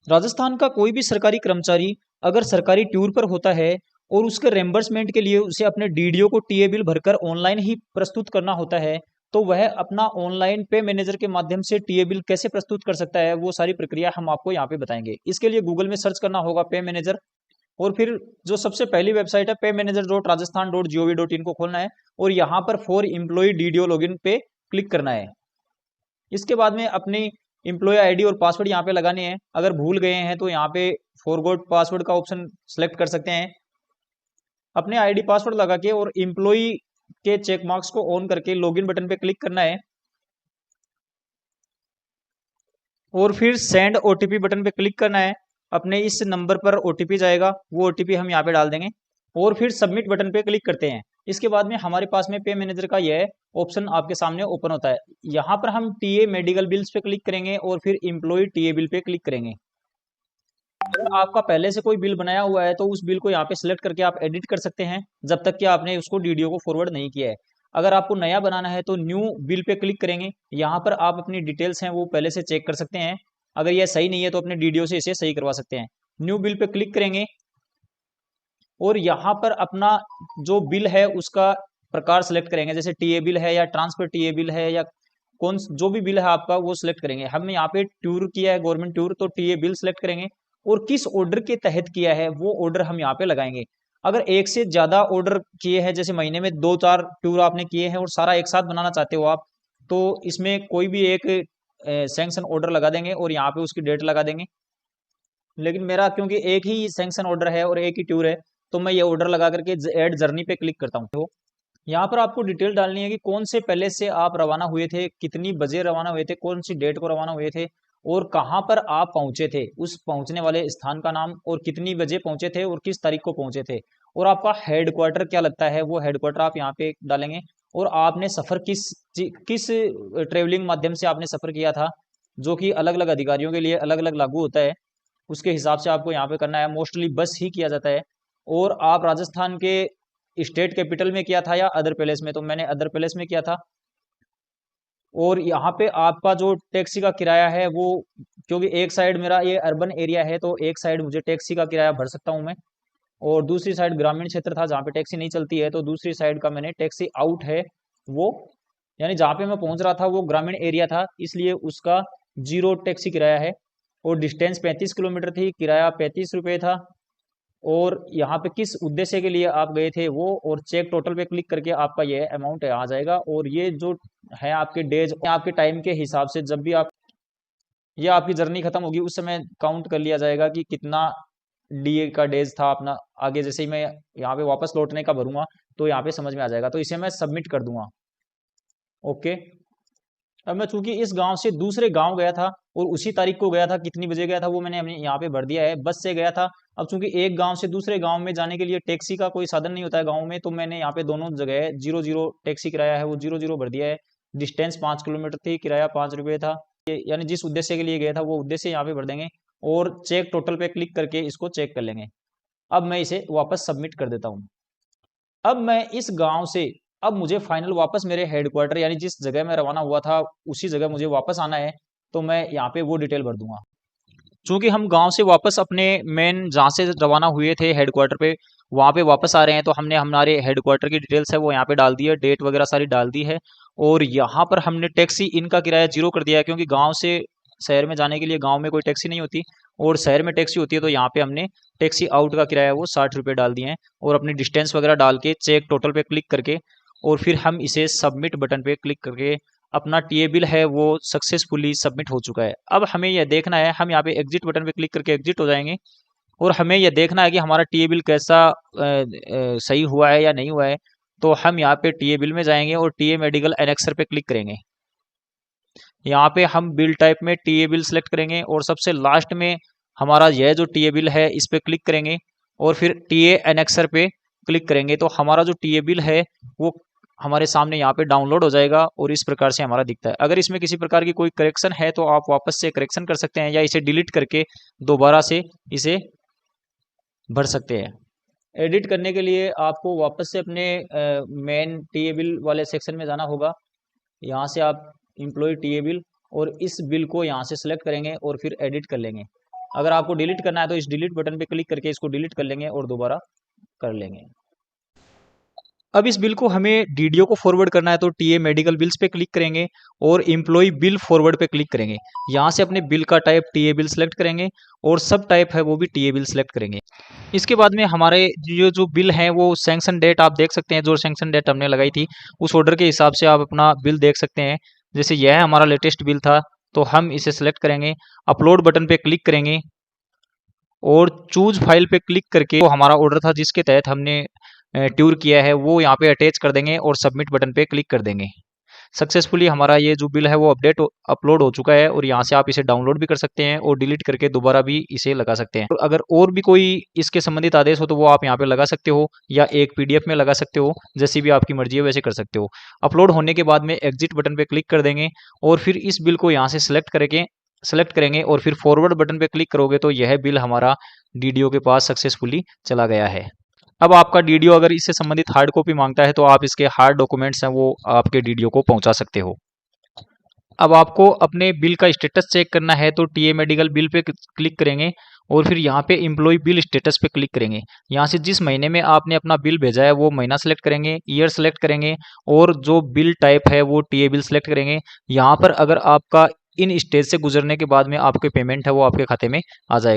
राजस्थान का कोई भी सरकारी कर्मचारी अगर सरकारी टूर पर होता है और उसके रेम्बर्समेंट के लिए उसे अपने डीडीओ को टीए बिल भरकर ऑनलाइन ही प्रस्तुत करना होता है, तो वह अपना ऑनलाइन पे मैनेजर के माध्यम से टीए बिल कैसे प्रस्तुत कर सकता है, वो सारी प्रक्रिया हम आपको यहाँ पे बताएंगे। इसके लिए गूगल में सर्च करना होगा पे मैनेजर, और फिर जो सबसे पहली वेबसाइट है pay manager dot Rajasthan dot G O V dot in को खोलना है और यहाँ पर फॉर एम्प्लॉय डीडीओ लॉगिन पे क्लिक करना है। इसके बाद में अपनी एम्प्लॉय आईडी और पासवर्ड यहाँ पे लगाने हैं। अगर भूल गए हैं तो यहाँ पे फॉरगॉट पासवर्ड का ऑप्शन सेलेक्ट कर सकते हैं। अपने आईडी पासवर्ड लगा के और एम्प्लॉय के चेक मार्क्स को ऑन करके लॉगिन बटन पे क्लिक करना है और फिर सेंड ओटीपी बटन पे क्लिक करना है। अपने इस नंबर पर ओटीपी जाएगा, वो ओटीपी हम यहाँ पे डाल देंगे और फिर सबमिट बटन पे क्लिक करते हैं। इसके बाद में हमारे पास में पे मैनेजर का यह ऑप्शन आपके सामने ओपन होता है। यहाँ पर हम टीए मेडिकल बिल्स पे क्लिक करेंगे और फिर एम्प्लॉय टीए बिल पे क्लिक करेंगे। अगर आपका पहले से कोई बिल बनाया हुआ है तो उस बिल को यहाँ पे सिलेक्ट करके आप एडिट कर सकते हैं, जब तक कि आपने उसको डीडीओ को फॉरवर्ड नहीं किया है। अगर आपको नया बनाना है तो न्यू बिल पे क्लिक करेंगे। यहाँ पर आप अपनी डिटेल्स हैं वो पहले से चेक कर सकते हैं। अगर यह सही नहीं है तो अपने डीडीओ से इसे सही करवा सकते हैं। न्यू बिल पे क्लिक करेंगे और यहाँ पर अपना जो बिल है उसका प्रकार सेलेक्ट करेंगे, जैसे टीए बिल है या ट्रांसफर टीए बिल है या कौन जो भी बिल है आपका वो सिलेक्ट करेंगे। हमने यहाँ पे टूर किया है गवर्नमेंट टूर, तो टीए बिल सिलेक्ट करेंगे और किस ऑर्डर के तहत किया है वो ऑर्डर हम यहाँ पे लगाएंगे। अगर एक से ज्यादा ऑर्डर किए हैं, जैसे महीने में 2-4 टूर आपने किए हैं और सारा एक साथ बनाना चाहते हो आप, तो इसमें कोई भी एक सैंक्शन ऑर्डर लगा देंगे और यहाँ पे उसकी डेट लगा देंगे। लेकिन मेरा क्योंकि एक ही सैंक्शन ऑर्डर है और एक ही टूर है, तो मैं ये ऑर्डर लगा करके ऐड जर्नी पे क्लिक करता हूँ। तो यहाँ पर आपको डिटेल डालनी है कि कौन से पहले से आप रवाना हुए थे, कितनी बजे रवाना हुए थे, कौन सी डेट को रवाना हुए थे और कहाँ पर आप पहुंचे थे, उस पहुंचने वाले स्थान का नाम और कितनी बजे पहुंचे थे और किस तारीख को पहुंचे थे, और आपका हेडक्वार्टर क्या लगता है वो हेडक्वार्टर आप यहाँ पे डालेंगे। और आपने सफर किस ट्रेवलिंग माध्यम से आपने सफर किया था, जो कि अलग अलग अधिकारियों के लिए अलग अलग लागू होता है, उसके हिसाब से आपको यहाँ पे करना है। मोस्टली बस ही किया जाता है। और आप राजस्थान के स्टेट कैपिटल में किया था या अदर पैलेस में, तो मैंने अदर पैलेस में किया था। और यहाँ पे आपका जो टैक्सी का किराया है वो, क्योंकि एक साइड मेरा ये अर्बन एरिया है तो एक साइड मुझे टैक्सी का किराया भर सकता हूँ मैं, और दूसरी साइड ग्रामीण क्षेत्र था जहाँ पे टैक्सी नहीं चलती है, तो दूसरी साइड का मैंने टैक्सी आउट है वो, यानी जहाँ पे मैं पहुंच रहा था वो ग्रामीण एरिया था, इसलिए उसका 0 टैक्सी किराया है। और डिस्टेंस 35 किलोमीटर थी, किराया 35 रुपये था। और यहाँ पे किस उद्देश्य के लिए आप गए थे वो, और चेक टोटल पे क्लिक करके आपका ये अमाउंट आ जाएगा। और ये जो है आपके डेज, आपके टाइम के हिसाब से जब भी आप, ये आपकी जर्नी खत्म होगी उस समय काउंट कर लिया जाएगा कि कितना डी का डेज था अपना। आगे जैसे ही मैं यहाँ पे वापस लौटने का भरूंगा तो यहाँ पे समझ में आ जाएगा, तो इसे मैं सबमिट कर दूंगा। ओके। अब मैं चूंकि इस गांव से दूसरे गांव गया था और उसी तारीख को गया था, कितनी बजे गया था वो मैंने यहाँ पे भर दिया है, बस से गया था। अब चूंकि एक गांव से दूसरे गांव में जाने के लिए टैक्सी का कोई साधन नहीं होता है गांव में, तो मैंने यहाँ पे दोनों जगह 0-0 टैक्सी किराया है वो 0-0 भर दिया है। डिस्टेंस 5 किलोमीटर थी, किराया 5 रुपये था। यानी जिस उद्देश्य के लिए गया था वो उद्देश्य यहाँ पे भर देंगे और चेक टोटल पे क्लिक करके इसको चेक कर लेंगे। अब मैं इसे वापस सबमिट कर देता हूँ। अब मैं इस गांव से, अब मुझे फाइनल वापस मेरे हेडक्वार्टर यानी जिस जगह मैं रवाना हुआ था उसी जगह मुझे वापस आना है, तो मैं यहाँ पे वो डिटेल भर दूंगा। चूंकि हम गांव से वापस अपने मेन जहाँ से रवाना हुए थे हेडक्वार्टर पे, वहाँ पे वापस आ रहे हैं, तो हमने हमारे हेडक्वार्टर की डिटेल्स है वो यहाँ पे डाल दी है, डेट वगैरह सारी डाल दी है। और यहाँ पर हमने टैक्सी इनका किराया 0 कर दिया है, क्योंकि गाँव से शहर में जाने के लिए गाँव में कोई टैक्सी नहीं होती और शहर में टैक्सी होती है, तो यहाँ पे हमने टैक्सी आउट का किराया वो 60 रुपये डाल दिए हैं। और अपनी डिस्टेंस वगैरह डाल के चेक टोटल पे क्लिक करके और फिर हम इसे सबमिट बटन पे क्लिक करके अपना टीए बिल है वो सक्सेसफुली सबमिट हो चुका है। अब हमें यह देखना है, हम यहाँ पे एग्जिट बटन पे क्लिक करके एग्जिट हो जाएंगे और हमें यह देखना है कि हमारा टीए बिल कैसा सही हुआ है या नहीं हुआ है। तो हम यहाँ पे टीए बिल में जाएंगे और टीए मेडिकल एनेक्सर पे क्लिक करेंगे। यहाँ पे हम बिल टाइप में टीए बिल सेलेक्ट करेंगे और सबसे लास्ट में हमारा यह जो टीए बिल है इस पे क्लिक करेंगे और फिर टीए एनेक्सर पे क्लिक करेंगे, तो हमारा जो टीए बिल है वो हमारे सामने यहाँ पे डाउनलोड हो जाएगा और इस प्रकार से हमारा दिखता है। अगर इसमें किसी प्रकार की कोई करेक्शन है तो आप वापस से करेक्शन कर सकते हैं या इसे डिलीट करके दोबारा से इसे भर सकते हैं। एडिट करने के लिए आपको वापस से अपने मेन टीए बिल वाले सेक्शन में जाना होगा। यहाँ से आप एम्प्लॉय टीए बिल और इस बिल को यहाँ से सिलेक्ट करेंगे और फिर एडिट कर लेंगे। अगर आपको डिलीट करना है तो इस डिलीट बटन पे क्लिक करके इसको डिलीट कर लेंगे और दोबारा कर लेंगे। अब इस बिल को हमें डीडीओ को फॉरवर्ड करना है तो टीए मेडिकल बिल्स पे क्लिक करेंगे और एम्प्लॉय बिल फॉरवर्ड पे क्लिक करेंगे। यहाँ से अपने बिल का टाइप टीए बिल सेलेक्ट करेंगे और सब टाइप है वो भी टीए बिल सेलेक्ट करेंगे। इसके बाद में हमारे जो बिल है वो सैंक्शन डेट आप देख सकते हैं, जो सैंक्शन डेट हमने लगाई थी उस ऑर्डर के हिसाब से आप अपना बिल देख सकते हैं। जैसे यह हमारा लेटेस्ट बिल था तो हम इसे सेलेक्ट करेंगे, अपलोड बटन पे क्लिक करेंगे और चूज फाइल पे क्लिक करके वो हमारा ऑर्डर था जिसके तहत हमने ट्यूर किया है वो यहाँ पे अटैच कर देंगे और सबमिट बटन पे क्लिक कर देंगे। सक्सेसफुली हमारा ये जो बिल है वो अपलोड हो चुका है और यहाँ से आप इसे डाउनलोड भी कर सकते हैं और डिलीट करके दोबारा भी इसे लगा सकते हैं। और अगर और भी कोई इसके संबंधित आदेश हो तो वो आप यहाँ पे लगा सकते हो या एक पीडीएफ में लगा सकते हो, जैसी भी आपकी मर्जी है वैसे कर सकते हो। अपलोड होने के बाद में एग्जिट बटन पे क्लिक कर देंगे और फिर इस बिल को यहाँ से सेलेक्ट करेंगे और फिर फॉरवर्ड बटन पे क्लिक करोगे तो यह बिल हमारा डीडीओ के पास सक्सेसफुली चला गया है। अब आपका डीडीओ अगर इससे संबंधित हार्ड कॉपी मांगता है तो आप इसके हार्ड डॉक्यूमेंट्स हैं वो आपके डीडीओ को पहुंचा सकते हो। अब आपको अपने बिल का स्टेटस चेक करना है तो टीए मेडिकल बिल पे क्लिक करेंगे और फिर यहाँ पे एम्प्लॉय बिल स्टेटस पे क्लिक करेंगे। यहाँ से जिस महीने में आपने अपना बिल भेजा है वो महीना सेलेक्ट करेंगे, ईयर सेलेक्ट करेंगे और जो बिल टाइप है वो टीए बिल सेलेक्ट करेंगे। यहाँ पर अगर आपका इन स्टेज से गुजरने के बाद में आपके पेमेंट है वो आपके खाते में आ जाएगा।